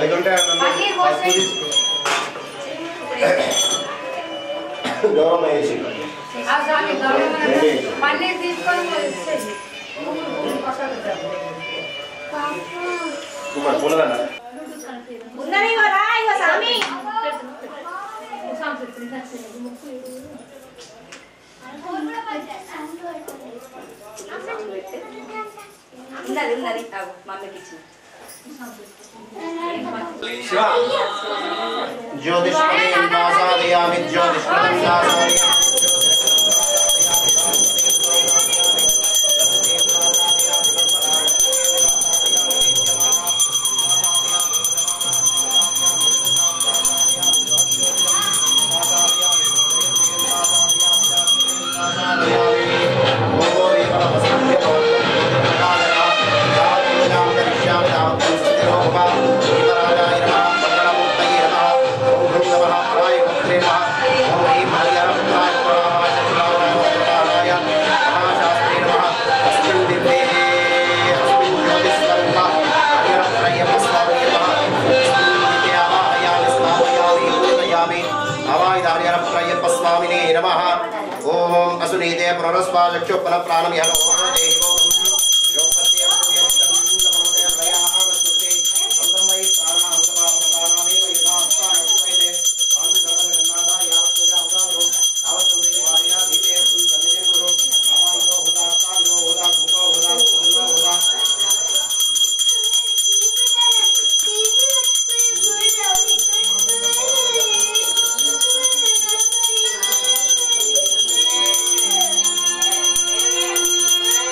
Thank you.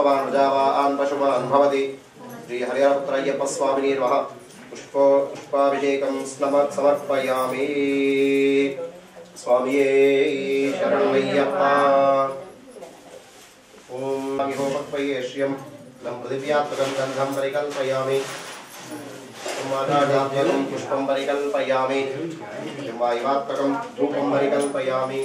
पुष्पवान् प्रजावान् पशुमान् भवति। श्री हरिहरपुत्राय्यप्प स्वामिने नमः। पुष्पाभिषेकं समर्पयामि। स्वामिये शरणमय्यप्पा। ओम विहोपक्वये श्रियं लं पृथिव्यात्मकं गन्धं परिकल्पयामि। वायुवात्मकं पुष्पं परिकल्पयामि। वायुवात्मकं धूपं परिकल्पयामि।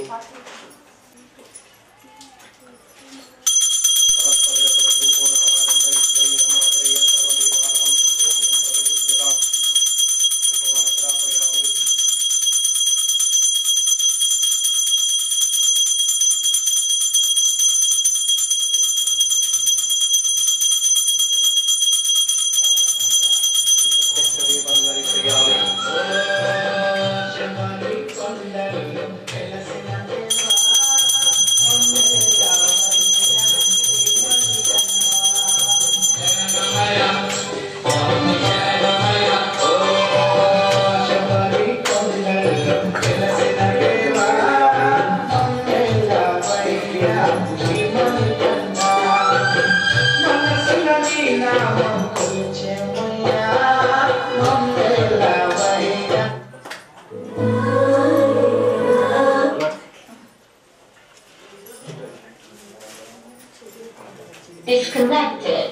Disconnected.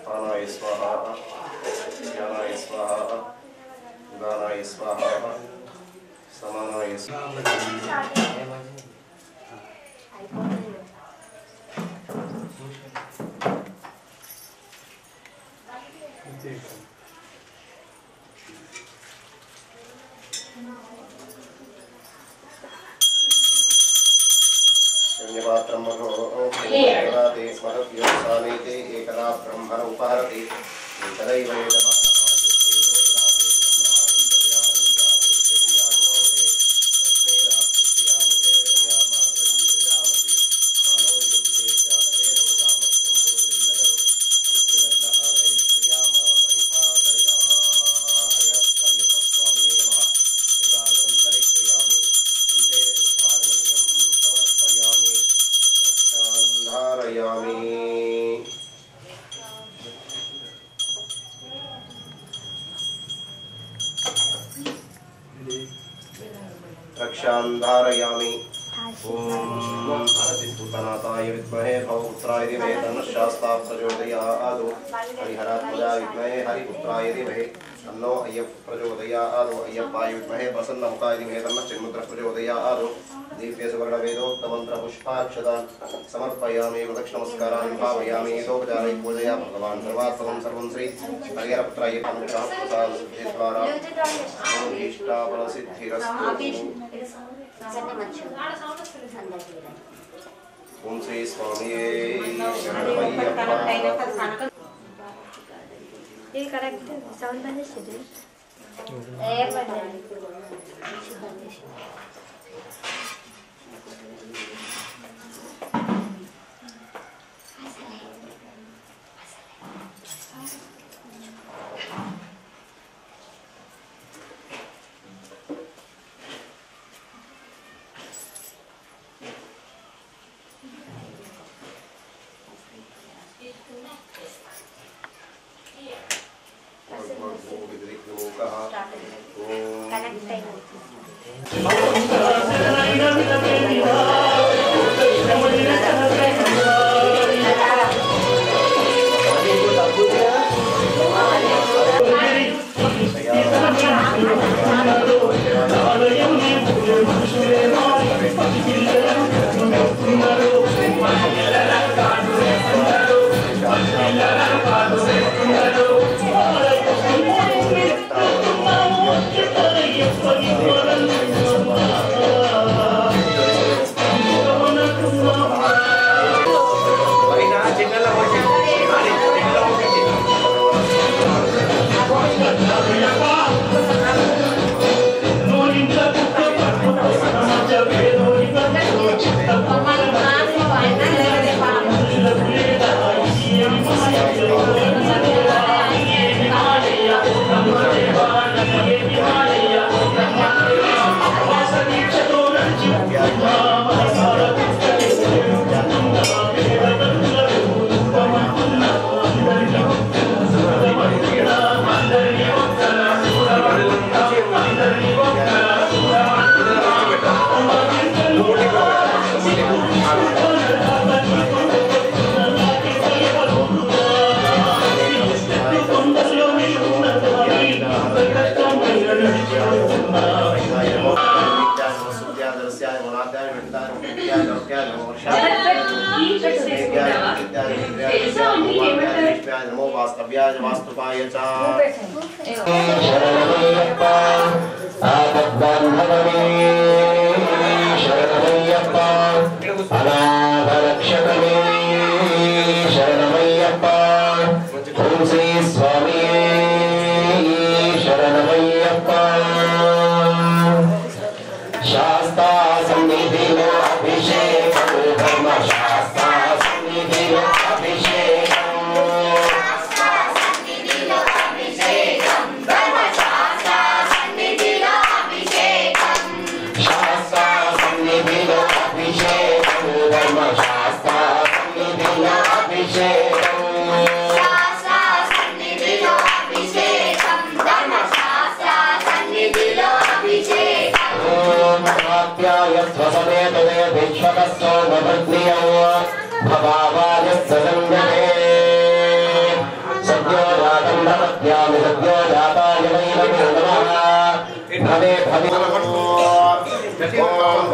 प्राणाय स्वाहा ज्ञानाय स्वाहा उदानाय स्वाहा समानाय शून्यपात्रं मघोराते स्मरव्योत्सानेते एकदा ब्रह्मण उपहरति तदैव रक्षान्धारयामि। ओम भूतनाथाय विद्महे भवपुत्राय धीमहि तन्नः शास्ता प्रचोदयात्। हरिहरात्मजाय विद्महे हरिपुत्राय धीमहि तन्नो अय्यप्पः प्रचोदयात्। अय्यप्पाय विद्महे प्रसन्नमुखाय धीमहि तन्नः चिन्मुद्रः प्रचोदयात्। दिव्य सुवर्णवेदोक्तमन्त्रपुष्पाक्षतान् समर्पयामि। प्रदक्षिणनमस्कारान् भावयामि। यथोपचारैः पूजया भगवान् सर्वात्मकं सर्वं श्री हरिहरपुत्राय अनुग्रहः प्रसादद्वारा इष्टाफलसिद्धिरस्तु। ओम श्री स्वामिये शरणमय्यप्पा। ये करेक्ट साउंड बंद है ए बंद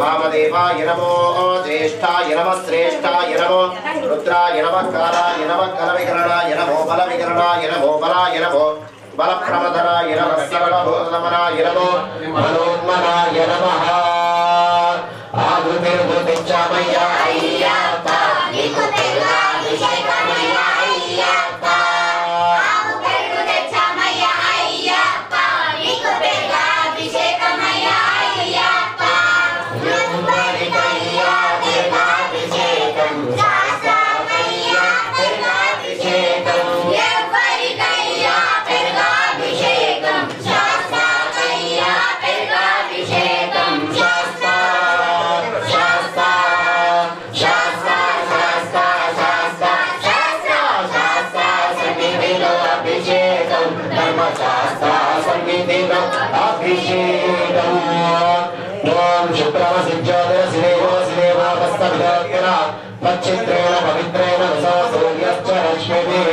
वामदेवाय नमो ज्येष्ठाय नमः श्रेष्ठाय नमो रुद्राय नमः कालाय नमः कलविकरणाय नमो बलविकरणाय नमो बलाय नमो बलप्रमदनाय नमः सर्वभूतनमनाय नमो मनोन्मनाय नमः आगुतिर्भूतिच्चामय्या अय्यप्पा निकुतिर्वाभिषेकमय्या अय्यप्पा आगुतिर्भूतिच्चामय्या अय्यप्पा निकुतिर्वाभिषेकमय्या अय्यप्पा यम्बरिकय्या तिर्वाभिषेकं शास्त्रमय्या तिर्वाभिषेकं यम्बरिकय्या तिर्वाभिषेकं शास्त्रमय्या तिर्वाभिषेकं पवित्रेण सूर्यश्च रश्मिभिः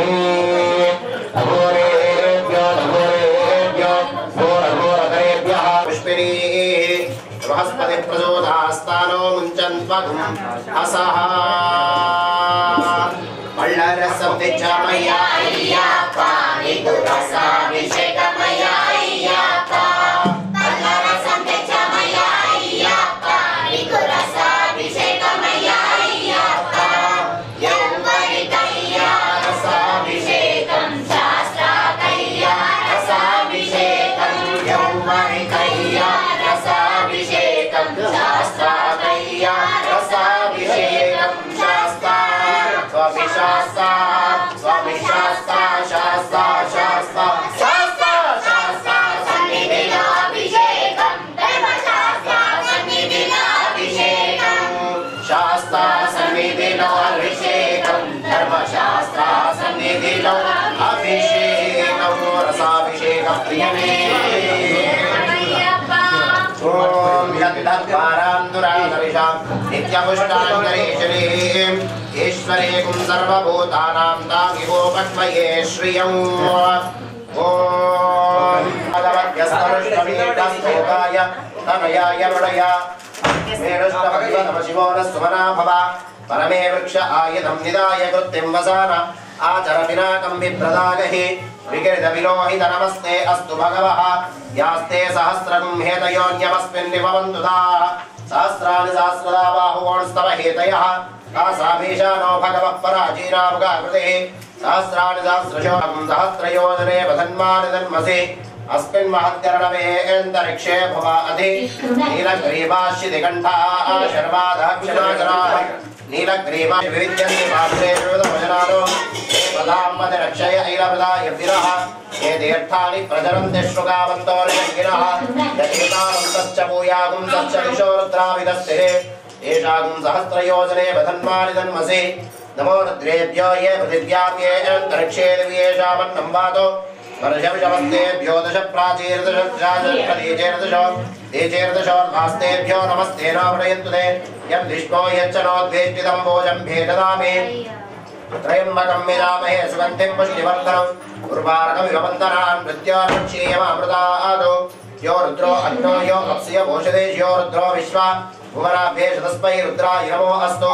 अघोरेभ्यो नघोरेभ्यो घोरघोरकरेभ्यः पुष्पिनी बृहस्पति प्रचोदास्तानो मुञ्चन्त्वगुम् असः पल्लरसं दिच्छामय्या अय्यप्पा निकुरसाभिषेकमय्या अय्यप्पा पल्लरसं दिच्छामय्या अय्यप्पा निकुरसाभिषेकमय्या अय्यप्पा यम्बरिकय्या रसाभिषेकं शास्त्रकय्या रसाभिषेकं यम्बरिकय्या रसाभिषेकं शास्त्रकय्या रसाभिषेकं शास्त्र स्वाभिशास्त्र स्वाभिशास्त्र शास्त्र शास्त्र शास्त्र शास्त्र सन्निधिनाभिषेकं धर्मशास्त्र सन्निधिनाभिषेकं शास्त्र सन्निधिनाभिषेकं धर्मशास्त्र सन्निधिनाभिषेकं रसाभिषेकं प्रियमे ओम यद्दत्पारान्दुराधरिषां नित्यपुष्टान्तरेशनीं ईश्वरे कुं सर्वभूतानां तामिवोपक्वये श्रियम् ओम भगवद्यस्तरुष्टमीटस्तोकाय तनयाय वृणया मेरुष्टभगवनमशिवो न सुमना भव परमे वृक्ष आयुधं निदाय कृत्तिं वसान आचर पिनाकं विप्रदागहि विकृतविलोहित नमस्ते अस्तु भगवः यास्ते सहस्रगुं हेतयोऽन्यमस्मिन् निभवन्तु ताः सहस्राणि सहस्रदा बाहुवोऽस्तव हेतयः तासामीशानो भगवः पराजीरामुगाकृतिः सहस्राणि सहस्रशो सहस्रयोजने वधन्मानि धन्मसि अस्मिन् महत्करणमेऽन्तरिक्षे भवाधि नीलग्रीवाश्चितिकण्ठाः शर्वादः क्षमाकराः नीलग्रीवा विविद्यन्ति पात्रे विविधभजनानो पदाम्पतिरक्षय ऐलप्रदाय विरः ये तीर्थानि प्रचरन्ति श्रुगावन्तोर्यज्ञिनः यतीतावन्तश्च भूयागुं तच्च दिशो रुद्राविदस्तिः येषागुं सहस्रयोजने वधन्मानि धन्मसि नमो रुद्रेभ्यो ये पृथिव्यां ये अन्तरिक्षे दिव्येषामन्नं वातो वर्षविषमस्तेभ्यो दश प्राचीर्दशो तेचेर्दशोर्वास्तेभ्यो नमस्ते नावणयन्तु ते यं विष्णो यच्च नोद्वेष्टितं भोजं भेददामि त्रयम्बकं यजामहे सुगन्धिं पुष्टिवर्धनम् उर्वारुकमिव वन्दनान् मृत्योर्मुक्षीयमामृतादो यो रुद्रो अग्नो यो अप्सयो भूषदेश यो रुद्रो विश्वा भुवनाभ्ये शतस्मै रुद्राय नमो अस्तु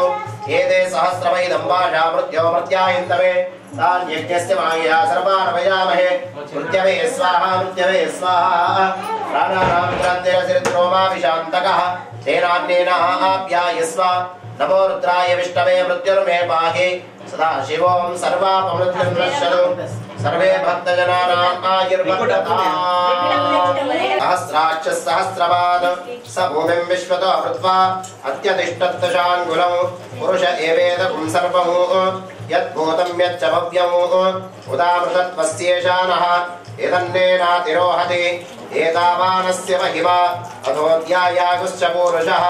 एते सहस्रमैदं वाजा मृत्यो मर्त्यायन्तवे तान् यज्ञस्य मायया सर्वान् वयामहे मृत्यवे स्वाहा प्राणानां ग्रन्थिरसिरित्रो मा विशान्तकः तेनान्येन आप्यायस्व नमो रुद्राय विष्णवे मृत्युर्मे पाहि सदा शिवों सर्वापमृत्युं नश्यतु सर्वे भक्तजनानाम् आयुर्वर्धता सहस्राक्ष सहस्रपाद स भूमिं विश्वतो अमृत्वा अत्यतिष्ठत्तशाङ्गुलौ पुरुष एवेदं सर्वं यद्भूतं यच्च भव्यम् उदामृतत्वस्येषानः एतन्नेनातिरोहति एतावानस्य महिमा अथोऽध्यायागुश्च पूरुषः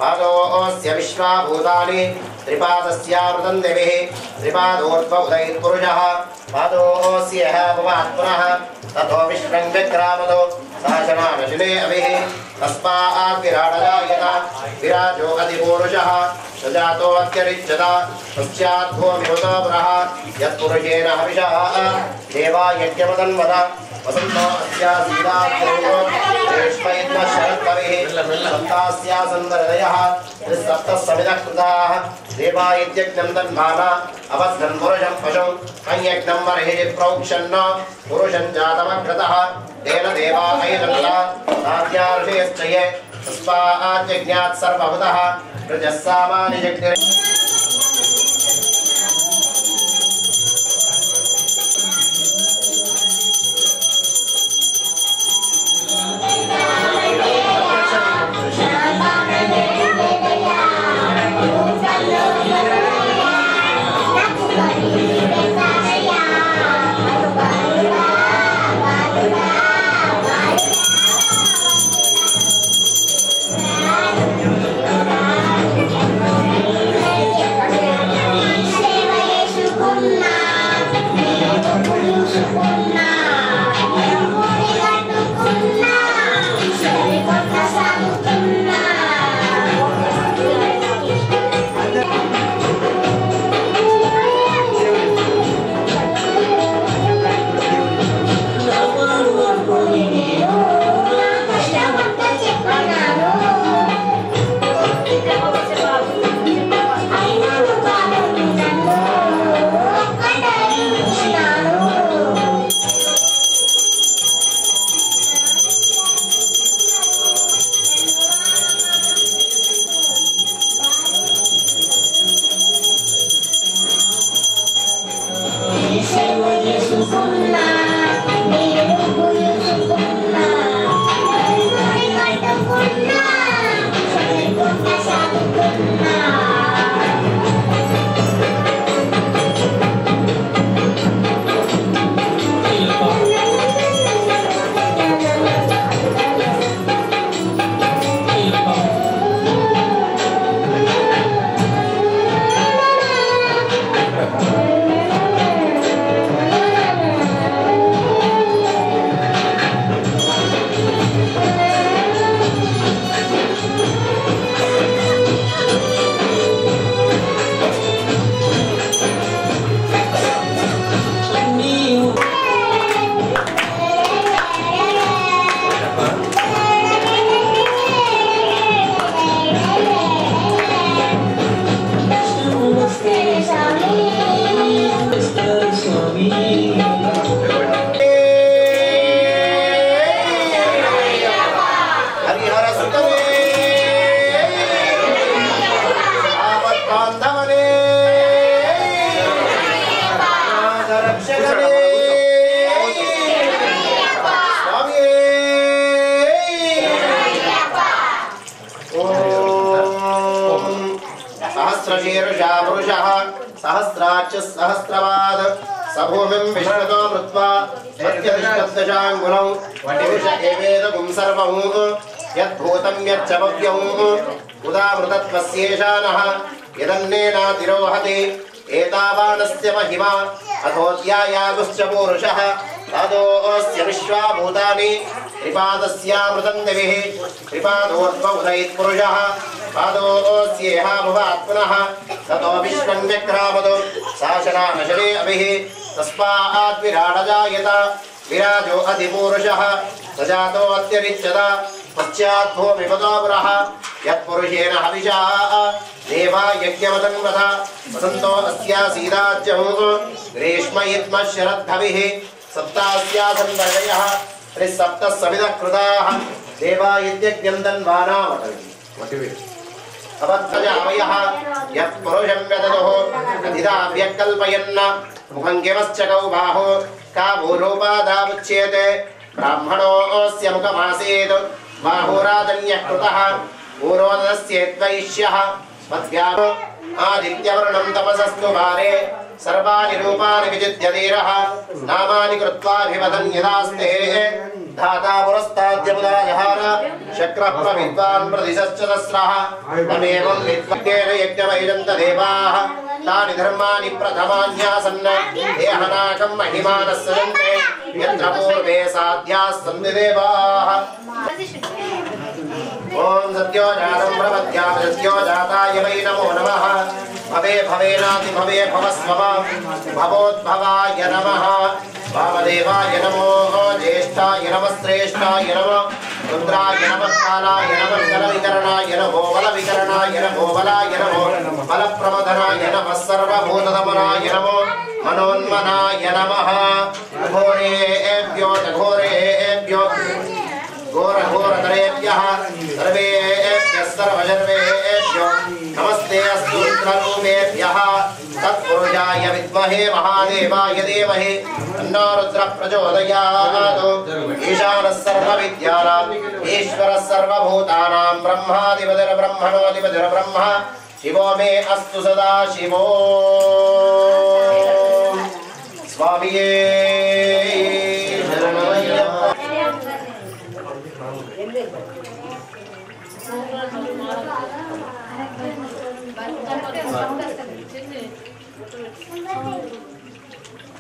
पादोऽस्य विश्वाभूतानि त्रिपादस्यामृतं देविः त्रिपादोर्ध्व उदयत्पुरुषः पादोऽस्य भवात्पुनः ततो विश्वं व्यक्रामतो शासनानशिने अभिः तस्मात् विराडजायत विराजो अधिपूरुषः सजातो अत्यरिच्यत तस्याद्भूमिहुतो पुरः यत्पुरुषेण हविषः देवा यज्ञमदन्वद वसन्तो अस्यासीदात्रो श्रेष्ठैर्न शरत्कविः सप्तास्यासन्दहृदयः त्रिसप्तः समिदः कृताः देवा यज्ञं तन्माना अवध्नं पुरुषं पशुं संयज्ञं बर्हिः प्रोक्षन्न पुरुषं जातमग्रतः तेन देवा ऐदन्ता साध्यार्षयश्च ये तस्मात् यज्ञात् सर्वभूतः प्रजः सामानि जग्निः सहस्रशीर्षा पुरुषः सहस्राक्ष सहस्रपाद सभूमिं विश्वतो मृत्वा अत्यतिष्ठत्तशाङ्गुलौ पुरुष एवेदं सर्वं यद्भूतं यच्च भव्यम् उदामृतत्वस्येषानः यदन्नेनातिरोहति एतावानस्य महिमा अथोऽध्यायागुश्च पूरुषः पादोऽस्य विश्वाभूतानि त्रिपादस्यामृतं दिविः त्रिपादोर्ध्व उदयत्पुरुषः पादोऽस्येह भवात्पुनः ततो विश्वं व्यक्रामतो शासनानशने अभिः तस्मात् विराडजायत विराजो अधिपूरुषः सजातो अत्यरिच्यता पश्चात्भो विपदोपुरः यत्पुरुषेण हविषा देवा यज्ञमतन्वथ वसन्तो अस्यासीदाज्यमुः ग्रीष्म इत्म शरद्भविः सप्तास्यासन् वर्षयः त्रिसप्तः समिधः कृताः देवा यज्ञं तन्वानामतन्ति अबद्धजावयः यत्पुरुषं व्यदतुः अधिदाव्यकल्पयन् मुखं किमश्चकौ बाहो काभूरूपादामुच्येते ब्राह्मणोऽस्य मुखमासीत् बाहुराजन्यः कृतः पूर्वोदस्येद्वैष्यः मध्याह्नो आदित्यवर्णं तपसस्तु वारे सर्वाणि रूपाणि विचित्यधीरः नामानि कृत्वाभिवदन् यदास्ते धाता पुरस्ताद्यमुदाजहार शक्रः प्रविद्वान् प्रतिशश्चतस्रः तमेवं विद्वज्ञेन यज्ञमैजन्त देवाः तानि धर्माणि प्रथमान्यासन् देहनाकं महिमानः सजन्ते यत्र पूर्वे साध्याः सन्ति देवाः ओम सत्यो जातं प्रपद्यामि सत्यो जाताय वै नमो नमः भवे भवेनाति भवे भवस्वम भवोद्भवाय नमः वामदेवाय नमो ज्येष्ठाय नमः श्रेष्ठाय नमः रुद्राय नमः कालाय नमः कलविकरणाय नमो बलविकरणाय नमो बलाय नमो बलप्रमदनाय नमः सर्वभूतदमनाय नमो मनोन्मनाय नमः घोरेभ्यो घोरेभ्यो घोर घोरतरेभ्यः सर्वेभ्यः सर्वजर्वेभ्यो नमस्ते अस्तु रुद्ररूपेभ्यः तत्पुरुषाय विद्महे महादेवाय धीमहि तन्नो रुद्रः प्रचोदयात् ईशानः सर्वविद्यानाम् ईश्वरः सर्वभूतानां ब्रह्माधिपतिर्ब्रह्मणोऽधिपतिर्ब्रह्म शिवो मे अस्तु सदा शिवो स्वामिये शरणमय्यप्पा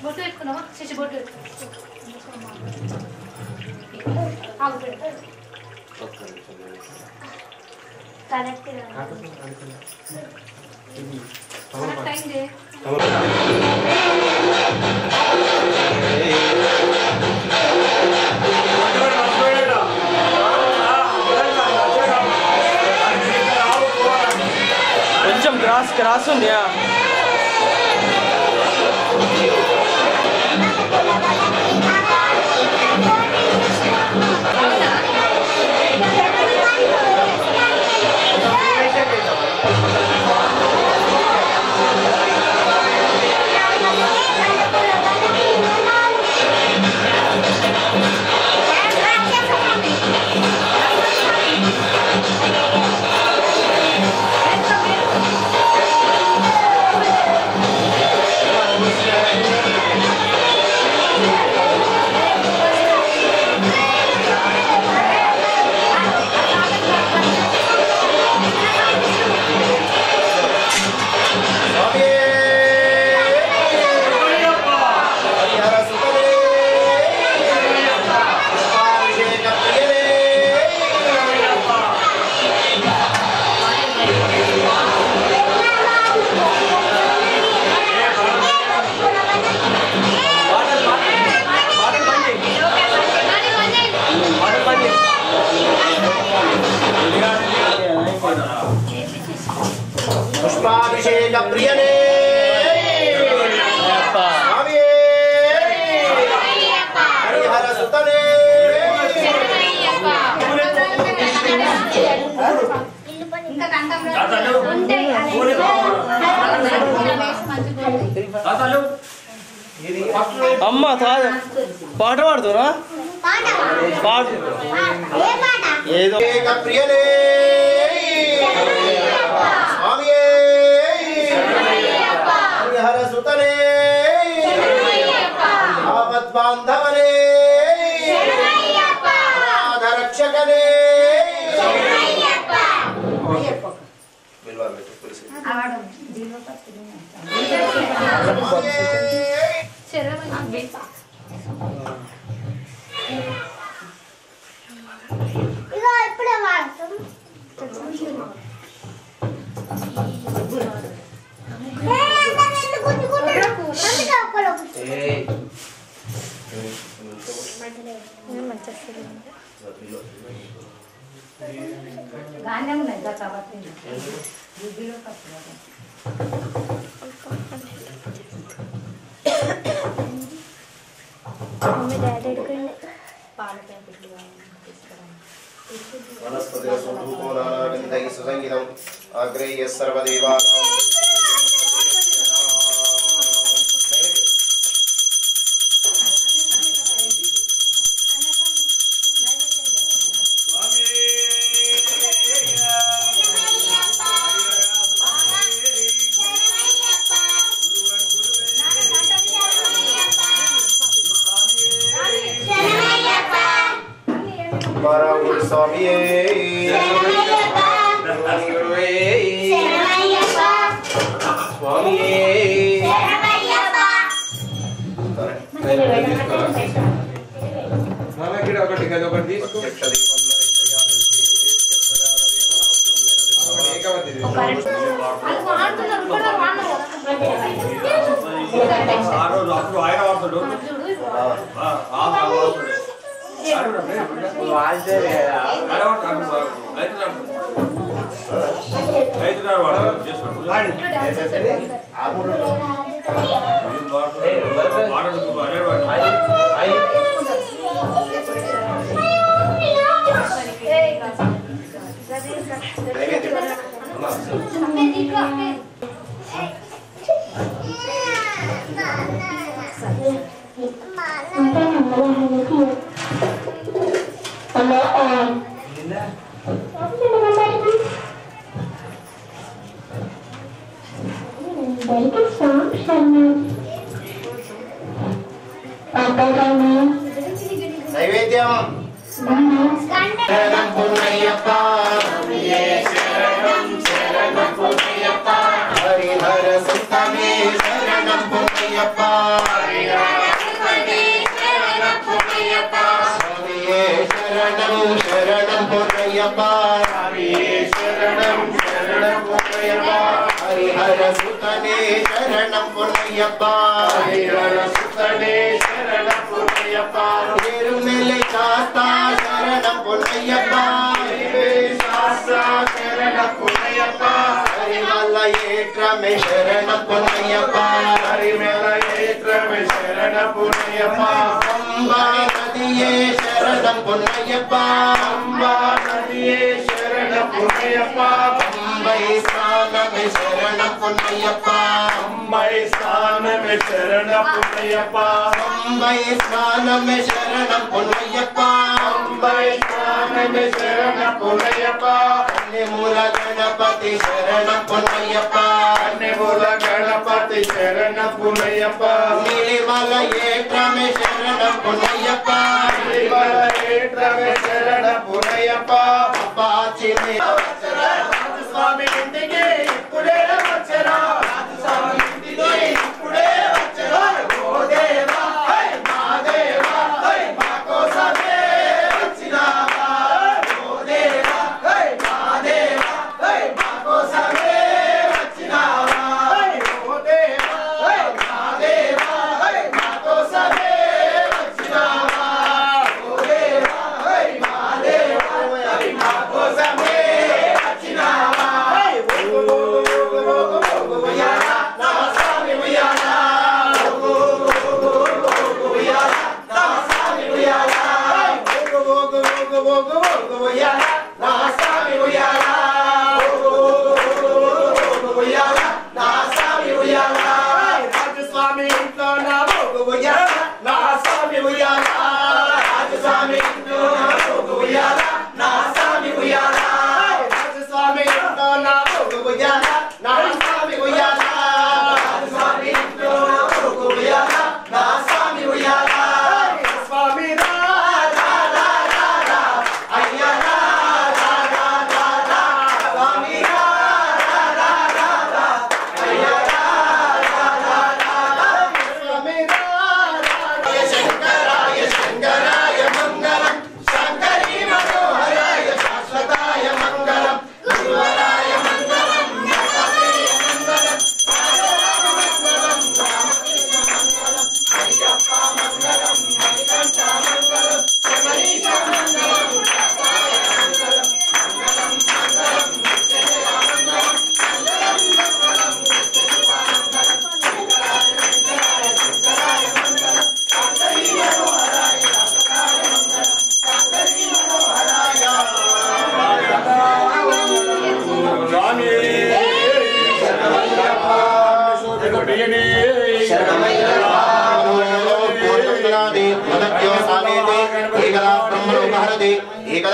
బొట్టు పెట్టుకున్నావా శశి బొట్టు కొంచెం క్రాస్ ఉంది पुष्पाभिषेक प्रियने हरिहर सुतने అమ్మ పాట పాడుతున్నా ఏదో ప్రియనే స్వామియే హరిహర సుతనే ఆపద్బాంధవనే రక్షకనే ఇప్పుడే వాడతాం మమ్మీ డాడీ ఎడుకండి वनस्पतिरसोधूपोनानाविन्दैः सुसंगितम् अग्रेयः सर्वदेवानां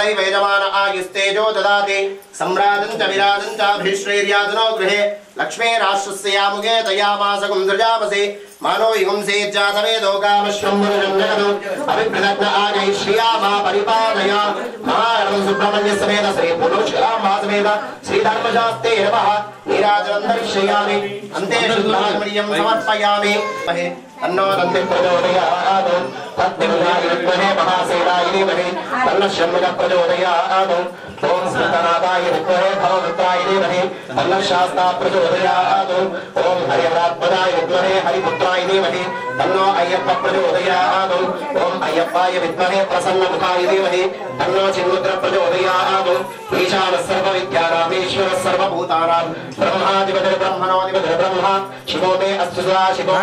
तदैव यजमान आयुस्तेजो ददाति सम्राजं च विराजं च भीश्रैर्याजनो गृहे लक्ष्मीराश्रस्यामुखे तयामास कुन्द्रजापसि मानो युंसे जातवेदो कामश्वम्बरं जगदो अभिप्रदग्न आगै श्रियामा परिपादय महागणपति सुब्रह्मण्य समेत श्री पुरुषरामा समेत श्री धर्मशास्त्रे नमः नीराजनं दर्शयामि अन्ते शुद्धागमनीयं समर्पयामि अन्नो नन्दे प्रचोदयात् तद्विद्महे महासेनाय धीमहि तन्नः षण्मुखः प्रचोदयात् ओम स्मृतनादाय विद्महे भवदत्ताय धीमहि तन्नः शास्ता प्रचोदयात् ओम हरिहरात्मजाय विद्महे हरिपुत्राय धीमहि तन्नो अय्यप्पः प्रचोदयात् ओम अय्यप्पाय विद्महे प्रसन्नमुखाय धीमहि तन्नो चिन्मुद्रः प्रचोदयात् ईशानः सर्वविद्यानामीश्वरः सर्वभूतानां ब्रह्माधिपतिर् ब्रह्मणोऽधिपतिर् ब्रह्मा शिवो मे अस्तु सदा शिवो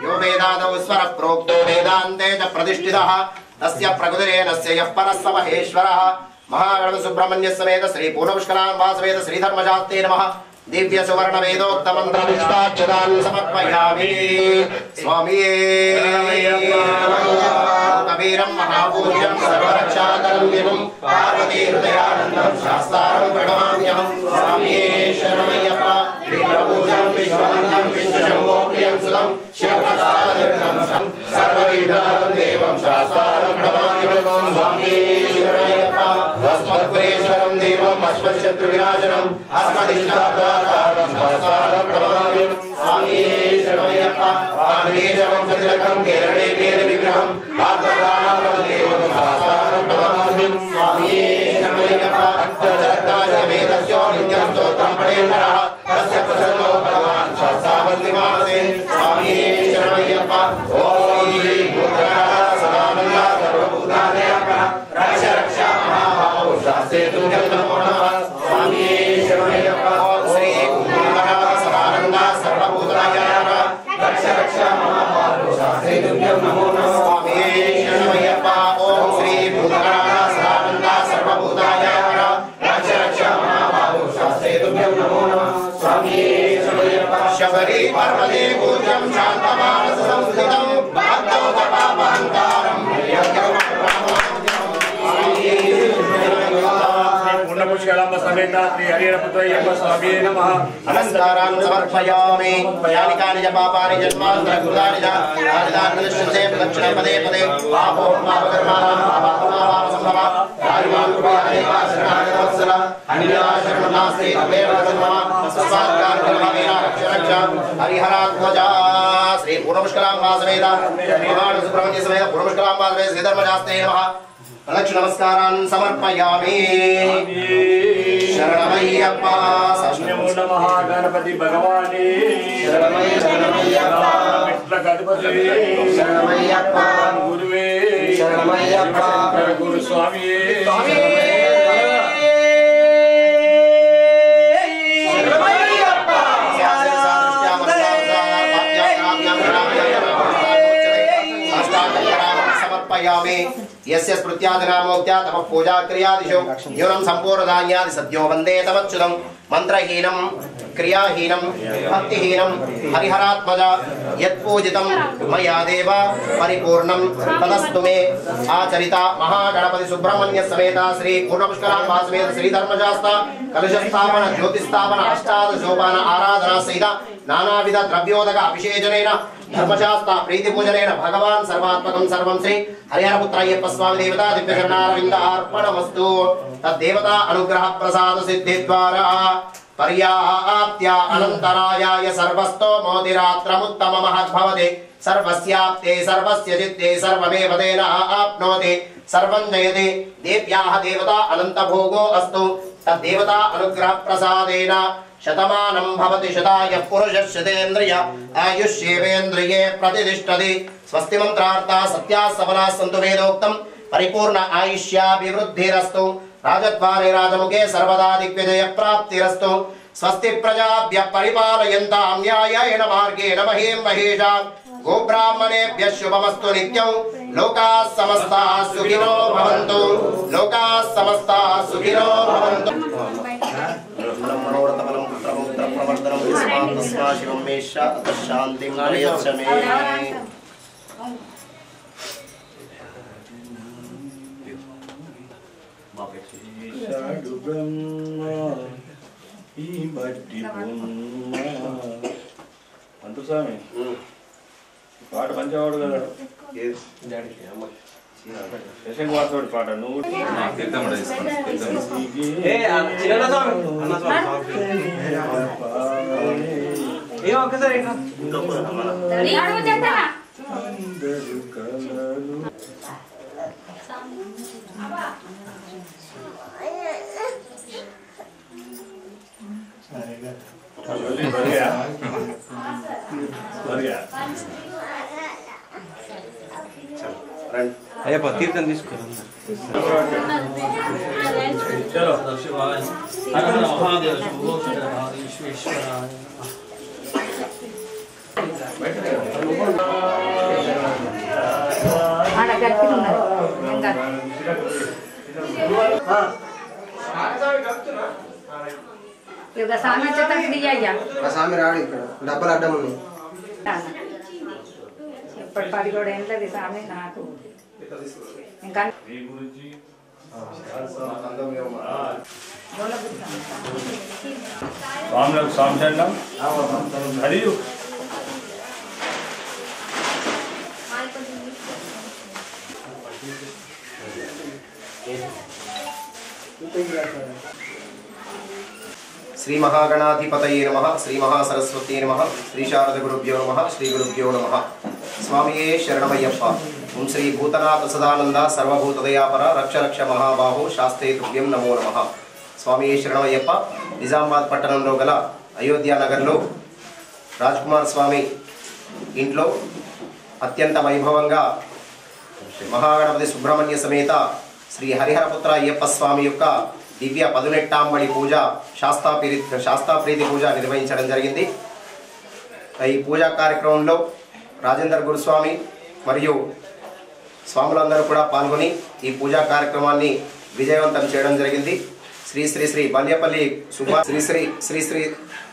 यो वेदादौ स्वर प्रोक्तो वेदान्ते च प्रतिष्ठितः तस्य प्रकृतिरेनस्य यः परः स महेश्वरः महागणपति सुब्रह्मण्य समेत श्री पूर्णपुष्कराम्बा समेत श्री धर्मशास्त्रे नमः दिव्य सुवर्ण वेदोक्त मंत्र पुष्पाक्षतान् समर्पयामि स्वामी कबीरं महापूज्यं सर्वरक्षाकरं विभुं पार्वती हृदयानन्दं शास्तारं प्रणमाम्यहं स्वामी शरणमय्यप्पा वीरपूजं विश्ववन्दं विष्णुशम्भो प्रियं सुतं शिवप्रसादं सर्वविघ्नं देवं शास्तारं प्रणमाम्यहं स्वामी शरणमय्यप्पा अस्मद्गुरेश्वरं देवं अस्मच्छत्रुविनाशनम् अस्मदिष्टार्थं स्वामी शरणमय्यप्पा वाणीजवं सतिलकं केरळे केरविग्रहं आत्मदानं स्वामी शरणमय्यप्पा अष्टचरक्ताजमेतस्यो नित्यं स्तोत्रं पठेन्नरः तस्य प्रसन्नो भगवान् शास्तावन्तिमानसे स्वामी शरणमय्यप्पा ॐ श्री भूतनाथ सदानन्द सर्वभूतानयः रक्ष रक्ष महाभावो शास्त्रे तुभ्यं नमो नमः स्वामी शरणमय्यप्पा श्री भूतनाथ सदानन्द सर्वभूतानयः रक्ष रक्ष महाभावो शास्त्रे तुभ्यं नमो नमः स्वामी शरणमय्यप्पा ॐ श्री भूतनाथ सदानन्द सर्वभूतानयः रक्ष रक्ष महाभावो शास्त्रे तुभ्यं नमो नमः स्वामी शरणमय्यप्पा शबरी पर्वते पूज्यं शान्तमानस संस्थितं भक्तोपपापहङ्कारं पूर्णपुष्कराम्ब समेत श्री हरिहरपुत्रय्यप्प स्वामी नमः नमस्कारान् समर्पयामि यानिकानि च पापानि जन्मान्तरकृतानि च आदिदाननिश्चिते प्रदक्षिणे पदे पदे पापो पापकर्माणां पापात्मावासम्भव कारिमां कृपया शरणागतवत्सल अन्यथा शरणं नास्ति तमेव मम तस्मात्कार्यमेन रक्ष रक्ष हरिहरात्मजा श्री पूर्णपुष्कराम्बा समेत भगवान् सुब्रह्मण्य समेत पूर्णपुष्कराम्बा समेत श्री धर्मशास्त्रे नमः प्रदक्षिण नमस्कारान् समर्पयामि शरणमय्यप्पा नमो नमः गणपति भगवाने शरणमय्यप्पा मित्रगणपति शरणमय्यप्पा गुरुवे शरणमय्यप्पा गुरु स्वामी समर्पयामि यस्य स्मृत्यादिनामोक्त्या तपः पूजा क्रियादिषु न्यूनं सम्पूर्णधान्यादि सद्यो वन्दे तमच्युतं मंत्रहीनं क्रियाहीनं भक्तिहीनं हरिहरात्मजा यत्पूजितं मया देव परिपूर्णं तदस्तु मे आचरिता महागणपति सुब्रह्मण्य समेत श्री पूर्णपुष्कराम्बा समेत श्री धर्मशास्त्र कलशस्थापन ज्योतिस्थापन अष्टादशोपान आराधना सहित नानाविध द्रव्योदक अभिषेचनेन धर्मशास्त्र प्रीतिपूजनेन भगवान् सर्वात्मकं सर्वं श्री हरिहरपुत्रायप्प स्वामी देवता दिव्यचरणारविन्द अर्पणमस्तु तद्देवता अनुग्रह प्रसाद सिद्धि द्वारा पर्याप्त्या अनन्तरायाय सर्वस्तो मोदिरात्रमुत्तम महद्भवति सर्वस्याप्ते सर्वस्य चित्ते सर्वमेव तेन आप्नोति सर्वं जयति देव्याः देवता अनन्तभोगो अस्तु तद्देवता अनुग्रह प्रसादेन शतमानं भवति शताय पुरुषः शतेन्द्रिय आयुष्येवेन्द्रिये प्रतिष्ठति स्वस्ति मंत्रार्था सत्याः सबलाः सन्तु वेदोक्तं परिपूर्ण आयुष्याभिवृद्धिरस्तु राजद्वारे राजमुखे सर्वदा दिग्विजय प्राप्तिरस्तु स्वस्ति प्रजाभ्यः परिपालयन्तां न्यायेन मार्गेण महीं महेशां गोब्राह्मणेभ्यः शुभमस्तु नित्यं लोकाः समस्ताः सुखिनो भवन्तु लोकाः समस्ताः सुखिनो भवन्तु मनोरथबलं पुत्रप्रवर्धनं तस्मा शिवं मे शान्तिं प्रयच्छ मे बाप పుట్టాడు బ్రహ్మ ఈ మట్టి బొమ్మ అంత స్వామి పాట మంచివాడు కదా శశంక్ వాసోడి పాట నువ్వు ఒక్కసారి అయ్యప్ప తీర్థం తీసుకున్నాం స్వామి రాడు ఇక్కడ డబ్బులు అడ్డం ఉన్నాయి ఇప్పటి 10 కూడా ఏంటది స్వామి నాకు ఇంకా స్వామిలకు స్వామిచండం అది శ్రీ మహాగణాధిపతయే నమః శ్రీ మహాసరస్వతీ నమః శ్రీ శారద గురుభ్యో నమః శ్రీ గురుభ్యో నమః స్వామియే శరణమయ్యప్ప ఓం శ్రీ భూతనాథ సదానంద సర్వభూతదయాపర రక్ష రక్ష మహాబాహో శాస్త్రే తుభ్యం నమో నమః స్వామియే శరణమయ్యప్ప నిజామాబాద్ పట్టణంలో గల అయోధ్య నగర్లో రాజ్కుమార్ స్వామి ఇంట్లో అత్యంత వైభవంగా మహాగణపతి సుబ్రహ్మణ్య సమేత శ్రీ హరిహరపుత్ర అయ్యప్ప స్వామి యొక్క దివ్య పదునెట్టాంబడి పూజ శాస్తాప్రీతి పూజ నిర్వహించడం జరిగింది. ఈ పూజా కార్యక్రమంలో రాజేందర్ గురుస్వామి మరియు స్వాములందరూ కూడా పాల్గొని ఈ పూజా కార్యక్రమాన్ని విజయవంతం చేయడం జరిగింది. శ్రీ శ్రీ శ్రీ బల్యపల్లి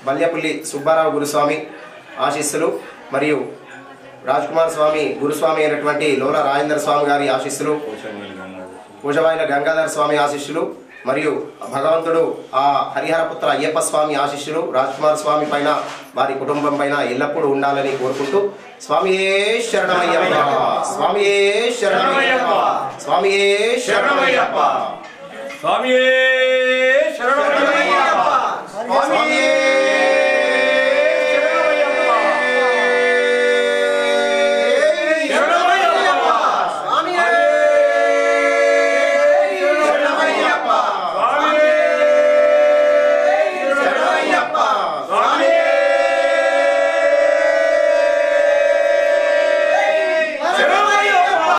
బల్యపల్లి సుబ్బారావు గురుస్వామి ఆశీస్సులు మరియు రాజ్కుమార్ స్వామి గురుస్వామి అయినటువంటి లోల రాజేందర్ స్వామి గారి ఆశీస్సులు, పూజవాయిల గంగాధర్ స్వామి ఆశీస్సులు మరియు భగవంతుడు ఆ హరిహరపుత్ర అయ్యప్ప స్వామి ఆశీస్సులు రాజ్కుమార్ స్వామి పైన వారి కుటుంబం పైన ఎల్లప్పుడూ ఉండాలని కోరుకుంటూ స్వామియే శరణమయ్యప్ప స్వామియే శరణమయ్యప్ప స్వామియే శరణమయ్యప్ప స్వామియే శరణమయ్యప్ప స్వామియే